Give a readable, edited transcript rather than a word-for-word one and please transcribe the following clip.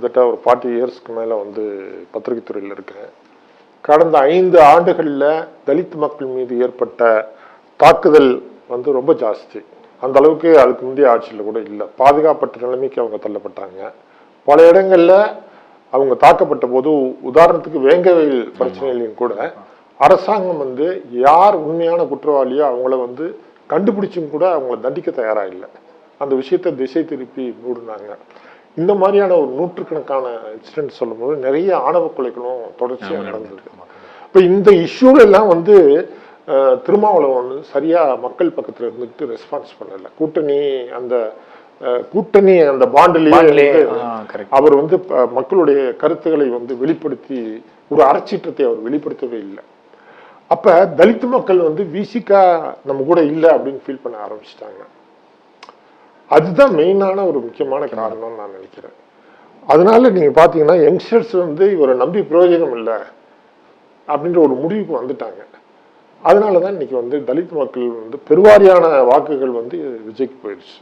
கிட்டத்தட்ட ஒரு 40 இயர்ஸ்க்கு மேலே வந்து பத்திரிகை துறையில் இருக்கேன். கடந்த 5 ஆண்டுகளில் தலித் மக்கள் மீது ஏற்பட்ட தாக்குதல் வந்து ரொம்ப ஜாஸ்தி. அந்த அளவுக்கு அதுக்கு முந்தைய ஆட்சியில் கூட இல்லை. பாதுகாப்பற்ற நிலைமைக்கு அவங்க தள்ளப்பட்டாங்க. பல இடங்களில் அவங்க தாக்கப்பட்ட போது, உதாரணத்துக்கு வேங்கவயல் பிரச்சனையிலையும் கூட அரசாங்கம் வந்து யார் உண்மையான குற்றவாளியோ அவங்கள வந்து கண்டுபிடிச்சும் கூட அவங்கள தண்டிக்க தயாராக இல்லை. அந்த விஷயத்தை திசை திருப்பி மூடினாங்க. இந்த மாதிரியான ஒரு நூற்றுக்கணக்கான இன்சிடென்ட் சொல்லும்போது நிறைய ஆணவ கொலைகளும் தொடர்ச்சியாக நடந்தது. இப்போ இந்த இஷ்யூல எல்லாம் வந்து திருமாவளவன் சரியா மக்கள் பக்கத்துல இருந்துட்டு ரெஸ்பான்ஸ் பண்ணல. கூட்டணி அந்த பாண்டிலேயே அவர் வந்து மக்களுடைய கருத்துக்களை வந்து வெளிப்படுத்தி ஒரு அறச்சீற்றத்தை அவர் வெளிப்படுத்தவே இல்லை. அப்ப தலித் மக்கள் வந்து விசிகா நம்ம கூட இல்லை அப்படின்னு ஃபீல் பண்ண ஆரம்பிச்சிட்டாங்க. அதுதான் மெயினான ஒரு முக்கியமான காரணம்னு நான் நினைக்கிறேன். அதனால நீங்க பாத்தீங்கன்னா யங்ஸ்டர்ஸ் வந்து இவரை நம்பி பிரயோஜனம் இல்லை அப்படின்ற ஒரு முடிவுக்கு வந்துட்டாங்க. அதனாலதான் இன்னைக்கு வந்து தலித் மக்கள் வந்து பெருவாரியான வாக்குகள் வந்து விஜய்க்கு போயிடுச்சு.